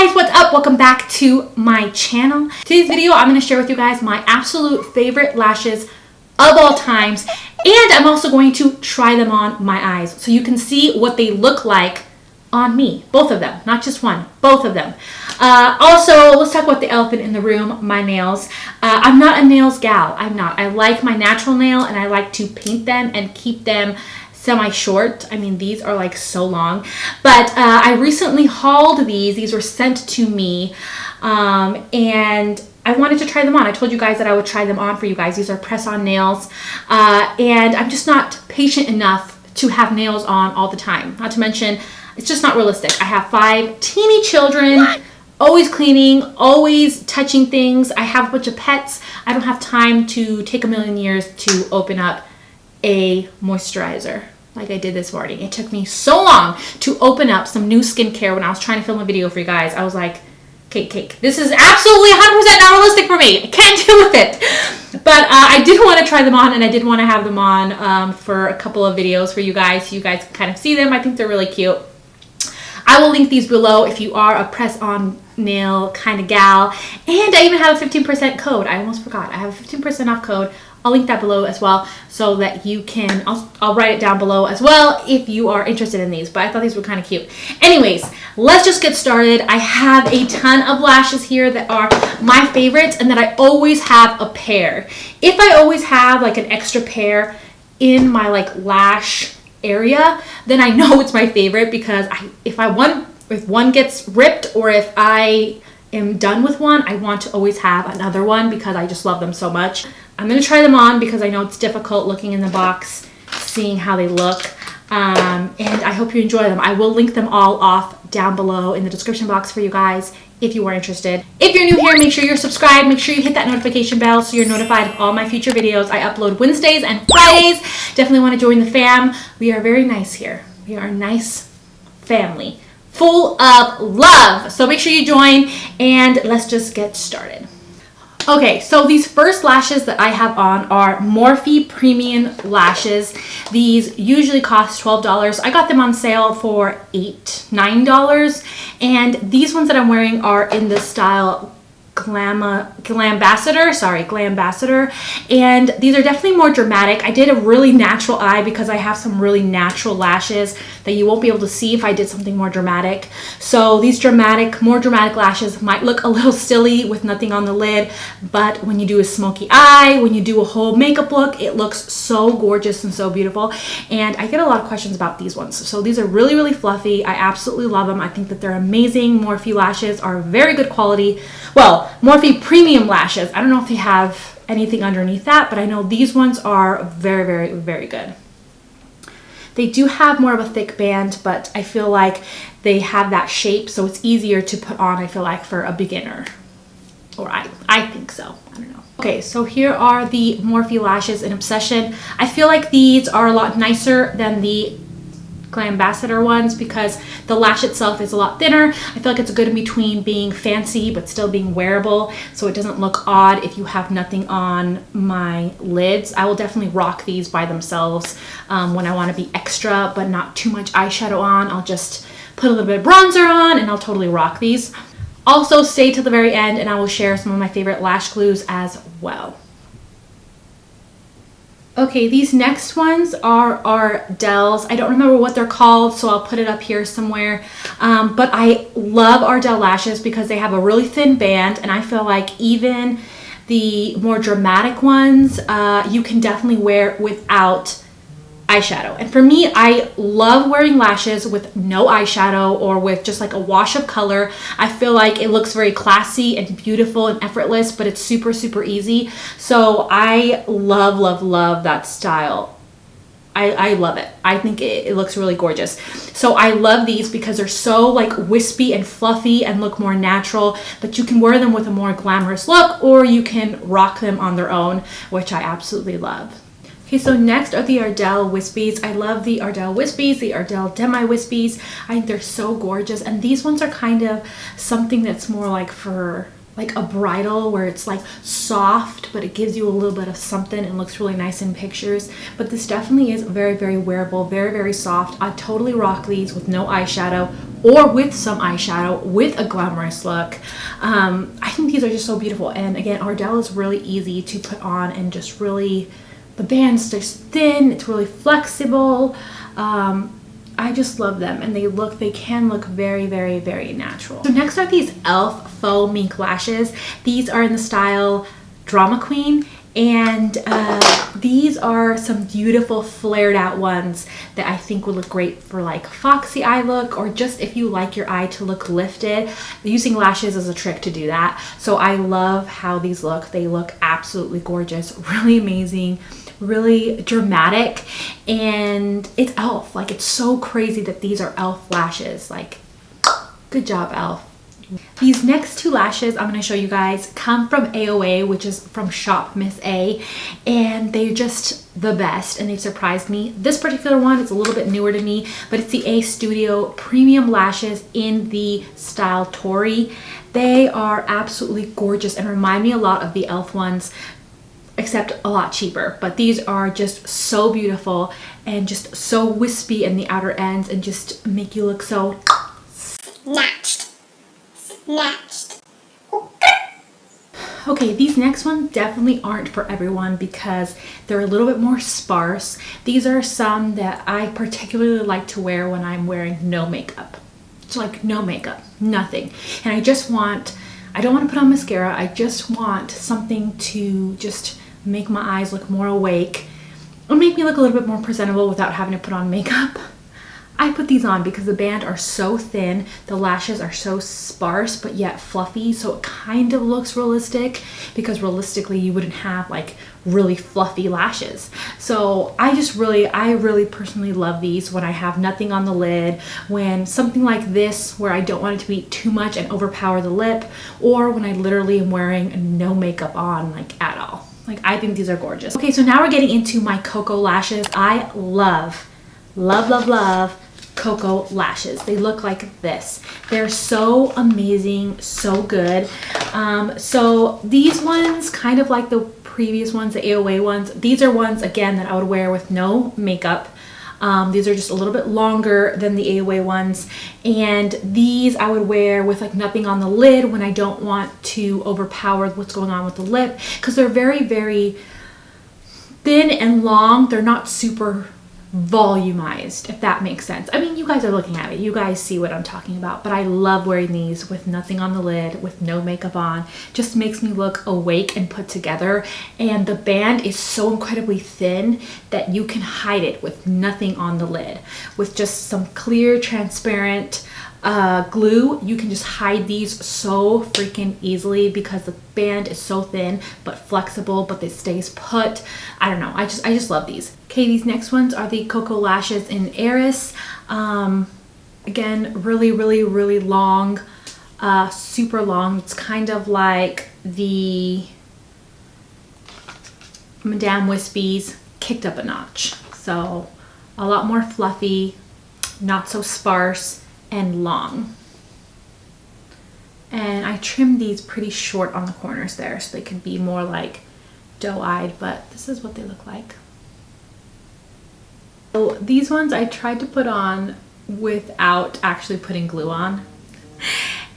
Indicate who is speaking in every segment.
Speaker 1: guys, what's up? Welcome back to my channel. Today's video, I'm going to share with you guys my absolute favorite lashes of all times, and I'm also going to try them on my eyes so you can see what they look like on me. Both of them, not just one, both of them. Also, let's talk about the elephant in the room, my nails. I'm not a nails gal. I'm not. I like my natural nail and I like to paint them and keep them semi-short. I mean, these are like so long, but I recently hauled these. These were sent to me, and I wanted to try them on. I told you guys that I would try them on for you guys. These are press-on nails, and I'm just not patient enough to have nails on all the time. Not to mention, it's just not realistic. I have 5 teeny children, always cleaning, always touching things. I have a bunch of pets. I don't have time to take a million years to open up a moisturizer like I did this morning. It took me so long to open up some new skincare when I was trying to film a video for you guys. I was like, cake. This is absolutely 100% not realistic for me. I can't deal with it. But I did want to try them on, and I did want to have them on for a couple of videos for you guys so you guys can kind of see them. I think they're really cute. I will link these below if you are a press-on nail kind of gal. And I even have a 15% code. I almost forgot. I have a 15% off code. I'll link that below as well so that you can, I'll write it down below as well if you are interested in these, but I thought these were kind of cute. Anyways, let's just get started. I have a ton of lashes here that are my favorites and that I always have a pair. If I always have like an extra pair in my like lash area, then I know it's my favorite, because if one gets ripped or if I am done with one, I want to always have another one because I just love them so much. I'm going to try them on because I know it's difficult looking in the box, seeing how they look, and I hope you enjoy them. I will link them all off down below in the description box for you guys if you are interested. If you're new here, make sure you're subscribed. Make sure you hit that notification bell so you're notified of all my future videos. I upload Wednesdays and Fridays. Definitely want to join the fam. We are very nice here. We are a nice family full of love. So make sure you join, and let's just get started. Okay, so these first lashes that I have on are Morphe Premium Lashes. These usually cost $12. I got them on sale for $9. And these ones that I'm wearing are in the style Glambassador, and these are definitely more dramatic. I did a really natural eye because I have some really natural lashes that you won't be able to see if I did something more dramatic. So these more dramatic lashes might look a little silly with nothing on the lid, but when you do a smoky eye, when you do a whole makeup look, it looks so gorgeous and so beautiful. And I get a lot of questions about these ones. So these are really fluffy. I absolutely love them. I think that they're amazing. Morphe lashes are very good quality. Well, Morphe Premium Lashes. I don't know if they have anything underneath that, but I know these ones are very good. They do have more of a thick band, but I feel like they have that shape, so it's easier to put on, I feel like, for a beginner. Or I think so. I don't know. Okay, so here are the Morphe lashes in Obsession. I feel like these are a lot nicer than the Glambassador ones because the lash itself is a lot thinner. I feel like it's good in between being fancy but still being wearable, so it doesn't look odd if you have nothing on my lids. I will definitely rock these by themselves when I want to be extra but not too much eyeshadow on. I'll just put a little bit of bronzer on and I'll totally rock these. Also, stay till the very end and I will share some of my favorite lash glues as well. Okay, these next ones are Ardell's. I don't remember what they're called, so I'll put it up here somewhere. But I love Ardell lashes because they have a really thin band, and I feel like even the more dramatic ones, you can definitely wear without eyeshadow. And for me, I love wearing lashes with no eyeshadow or with just like a wash of color. I feel like it looks very classy and beautiful and effortless, but it's super easy. So I love that style. I love it. I think it looks really gorgeous. So I love these because they're so like wispy and fluffy and look more natural, but you can wear them with a more glamorous look, or you can rock them on their own, which I absolutely love. Okay, so next are the Ardell Wispies. I love the Ardell Wispies, the Ardell Demi Wispies. I think they're so gorgeous. And these ones are kind of something that's more like for like a bridal where it's like soft, but it gives you a little bit of something and looks really nice in pictures. But this definitely is very, very wearable, very, very soft. I totally rock these with no eyeshadow or with some eyeshadow with a glamorous look. I think these are just so beautiful. And again, Ardell is really easy to put on and just really, the band's just thin, it's really flexible. I just love them, and they can look very, very, very natural. So next are these e.l.f. faux mink lashes. These are in the style Drama Queen, and these are some beautiful flared out ones that I think would look great for like foxy eye look, or just if you like your eye to look lifted. Using lashes is a trick to do that. So I love how these look. They look absolutely gorgeous, really amazing, really dramatic, and it's e.l.f. Like, it's so crazy that these are e.l.f. lashes. Like, good job, e.l.f. These next two lashes I'm going to show you guys come from AOA, which is from Shop Miss A, and they're just the best, and they've surprised me. This particular one is a little bit newer to me, but it's the A Studio Premium Lashes in the style Tori. They are absolutely gorgeous and remind me a lot of the e.l.f. ones, except a lot cheaper. But these are just so beautiful and just so wispy in the outer ends and just make you look so snatched. Okay, these next ones definitely aren't for everyone because they're a little bit more sparse. These are some that I particularly like to wear when I'm wearing no makeup. So like no makeup, nothing. And I don't want to put on mascara. I just want something to just make my eyes look more awake or make me look a little bit more presentable without having to put on makeup. I put these on because the band are so thin, the lashes are so sparse but yet fluffy, so it kind of looks realistic, because realistically you wouldn't have like really fluffy lashes. So I really personally love these when I have nothing on the lid, when something like this where I don't want it to be too much and overpower the lip, or when I literally am wearing no makeup on, like at all. Like, I think these are gorgeous. Okay, so now we're getting into my KOKO lashes. I love KOKO lashes. They look like this. They're so amazing, so good. So these ones, kind of like the previous ones, the AOA ones, these are ones, again, that I would wear with no makeup. These are just a little bit longer than the AOA ones, and these I would wear with like nothing on the lid when I don't want to overpower what's going on with the lip, because they're very, very thin and long. They're not super volumized, if that makes sense. I mean, you guys are looking at it, you guys see what I'm talking about, but I love wearing these with nothing on the lid, with no makeup on. Just makes me look awake and put together, and the band is so incredibly thin that you can hide it with nothing on the lid. With just some clear transparent glue, you can just hide these so freaking easily because the band is so thin but flexible, but it stays put. I don't know, I just love these. Okay, these next ones are the KOKO lashes in Eris. Again, really long, super long. It's kind of like the Madame Wispies kicked up a notch. So a lot more fluffy, not so sparse, and long. And I trimmed these pretty short on the corners there so they could be more like doe-eyed, but this is what they look like. So these ones I tried to put on without actually putting glue on,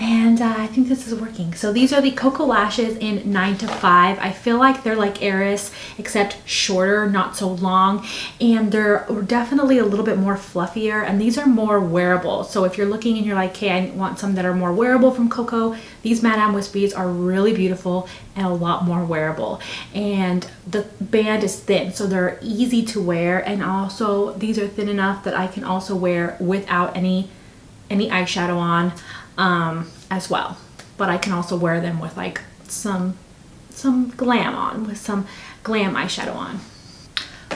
Speaker 1: and I think this is working. So these are the KOKO lashes in 9 to 5. I feel like they're like Eris, except shorter, not so long, and they're definitely a little bit more fluffier, and these are more wearable. So if you're looking and you're like, hey, I want some that are more wearable from KOKO, these Madame Wispies are really beautiful and a lot more wearable. And the band is thin, so they're easy to wear, and also these are thin enough that I can also wear without any eyeshadow on. As well, but I can also wear them with like some glam on, with some glam eyeshadow on.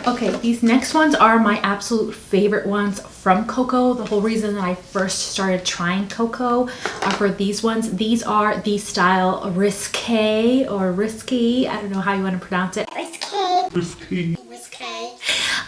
Speaker 1: Okay, these next ones are my absolute favorite ones from KOKO. The whole reason that I first started trying KOKO are for these ones. These are the style Risque or Risky. I don't know how you want to pronounce it. Risque.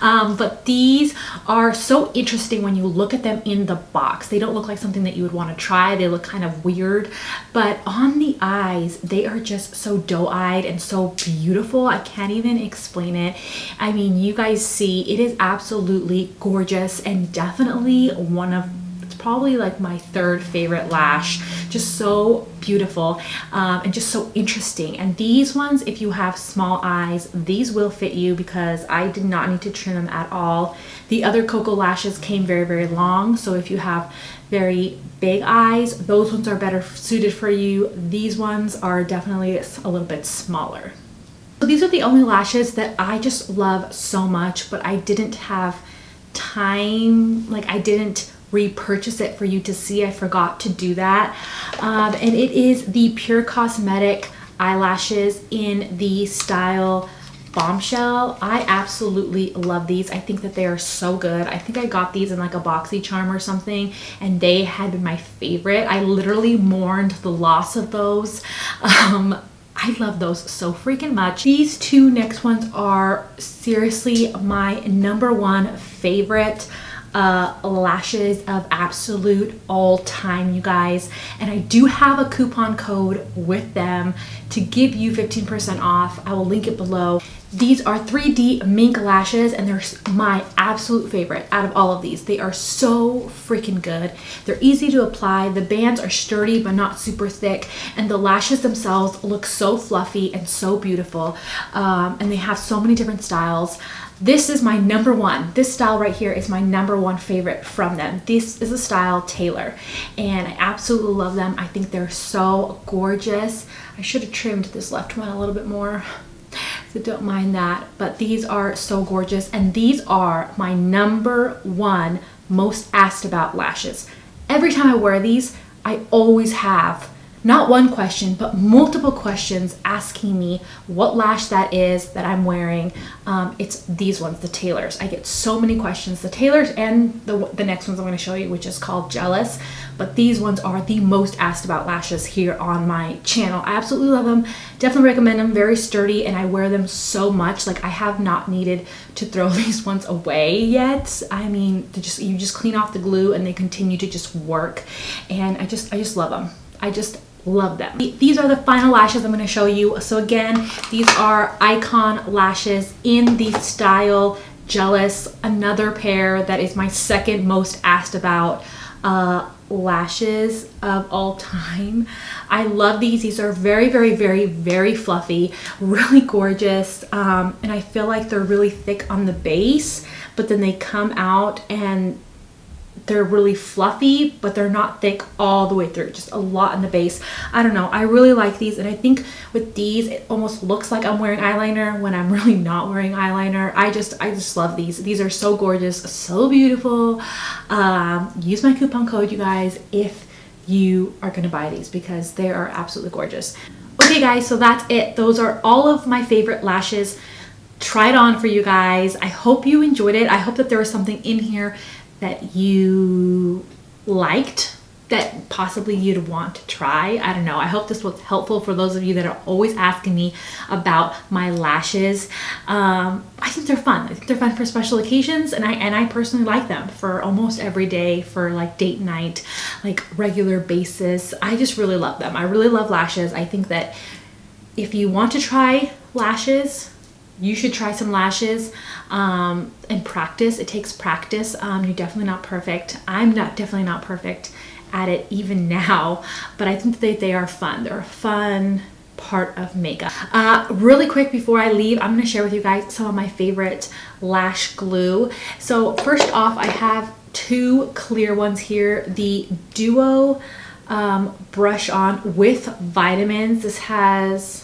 Speaker 1: But these are so interesting when you look at them in the box. They don't look like something that you would want to try. They look kind of weird, but on the eyes, they are just so doe-eyed and so beautiful. I can't even explain it. I mean, you guys see, it is absolutely gorgeous and definitely one of, it's probably like my third favorite lash. Just so beautiful and just so interesting. And these ones, if you have small eyes, these will fit you because I did not need to trim them at all. The other KOKO lashes came very, very long. So if you have very big eyes, those ones are better suited for you. These ones are definitely a little bit smaller. So these are the only lashes that I just love so much, but I didn't have time, like I didn't repurchase it for you to see. I forgot to do that. And it is the Pure Cosmetic eyelashes in the style Bombshell. I absolutely love these. I think that they are so good. I think I got these in like a BoxyCharm or something, and they had been my favorite. I literally mourned the loss of those. I love those so freaking much. These two next ones are seriously my #1 favorite lashes of absolute all time, you guys. And I do have a coupon code with them to give you 15% off. I will link it below. These are 3D mink lashes, and they're my absolute favorite out of all of these. They are so freaking good. They're easy to apply. The bands are sturdy but not super thick, and the lashes themselves look so fluffy and so beautiful. And they have so many different styles. This is my #1. This style right here is my #1 favorite from them. This is a style Taylor, and I absolutely love them. I think they're so gorgeous. I should have trimmed this left one a little bit more, so don't mind that. But these are so gorgeous, and these are my #1 most asked about lashes. Every time I wear these, I always have not one question, but multiple questions asking me what lash that is that I'm wearing. It's these ones, the Taylors. I get so many questions, the Taylors and the next ones I'm going to show you, which is called Jealous. But these ones are the most asked about lashes here on my channel. I absolutely love them. Definitely recommend them. Very sturdy, and I wear them so much. Like, I have not needed to throw these ones away yet. I mean, you just clean off the glue and they continue to just work. And I just love them. I just love them. These are the final lashes I'm going to show you. So again, these are Icon lashes in the style Jealous, another pair that is my second most asked about lashes of all time. I love these. These are very, very, very, very fluffy, really gorgeous, and I feel like they're really thick on the base, but then they come out and they're really fluffy, but they're not thick all the way through, just a lot in the base. I don't know, I really like these, and I think with these it almost looks like I'm wearing eyeliner when I'm really not wearing eyeliner. I just love these. These are so gorgeous, so beautiful. Use my coupon code, you guys, if you are gonna buy these, because they are absolutely gorgeous. Okay guys, so that's it. Those are all of my favorite lashes. Try it on for you guys. I hope you enjoyed it. I hope that there was something in here that you liked, that possibly you'd want to try. I don't know. I hope this was helpful for those of you that are always asking me about my lashes. I think they're fun. I think they're fun for special occasions, and I personally like them for almost every day, for like date night, like regular basis. I just really love them. I really love lashes. I think that if you want to try lashes, you should try some lashes and practice. It takes practice. You're definitely not perfect. I'm definitely not perfect at it even now, but I think that they are fun. They're a fun part of makeup. Really quick before I leave, I'm going to share with you guys some of my favorite lash glue. So first off, I have two clear ones here. The Duo brush on with vitamins. This has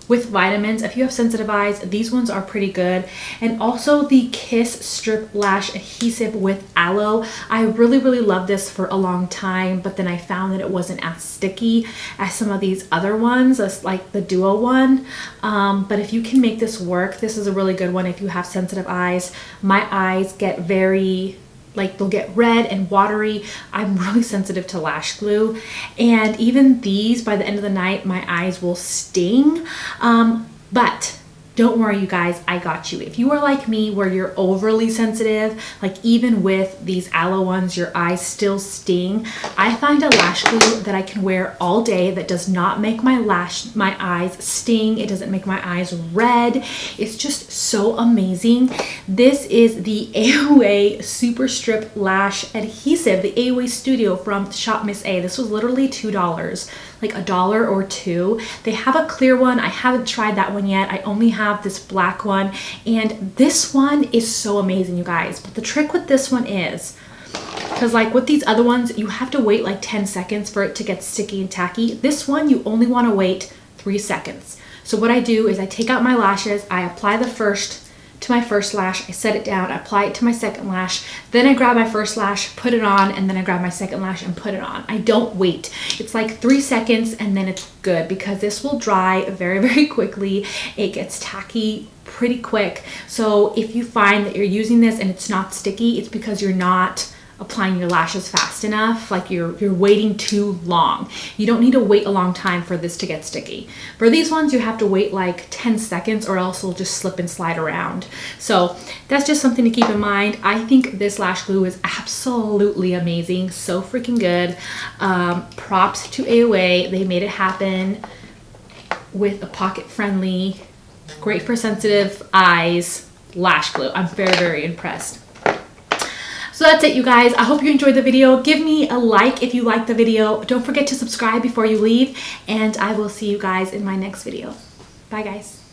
Speaker 1: with vitamins. If you have sensitive eyes, these ones are pretty good. And also the Kiss Strip Lash Adhesive with Aloe. I really, really loved this for a long time, but then I found that it wasn't as sticky as some of these other ones, as like the Duo one. But if you can make this work, this is a really good one if you have sensitive eyes. My eyes get very, like, they'll get red and watery. I'm really sensitive to lash glue, and even these, by the end of the night, my eyes will sting. But don't worry you guys, I got you. If you are like me where you're overly sensitive, like even with these aloe ones, your eyes still sting, I find a lash glue that I can wear all day that does not make my eyes sting. It doesn't make my eyes red. It's just so amazing. This is the AOA Super Strip Lash Adhesive, the AOA Studio from Shop Miss A. This was literally $2, like $1 or $2. They have a clear one. I haven't tried that one yet. I only have this black one, and this one is so amazing, you guys. But the trick with this one is, because like with these other ones, you have to wait like 10 seconds for it to get sticky and tacky. This one, you only want to wait 3 seconds. So what I do is I take out my lashes, I apply the first to my first lash, I set it down, I apply it to my second lash, then I grab my first lash, put it on, and then I grab my second lash and put it on. I don't wait. It's like 3 seconds and then it's good, because this will dry very, very quickly. It gets tacky pretty quick. So if you find that you're using this and it's not sticky, it's because you're not applying your lashes fast enough, like you're waiting too long. You don't need to wait a long time for this to get sticky. For these ones, you have to wait like 10 seconds or else it'll just slip and slide around. So that's just something to keep in mind. I think this lash glue is absolutely amazing. So freaking good. Props to AOA. They made it happen with a pocket-friendly, great for sensitive eyes lash glue. I'm very, very impressed. So that's it, you guys. I hope you enjoyed the video. Give me a like if you liked the video. Don't forget to subscribe before you leave, and I will see you guys in my next video. Bye, guys.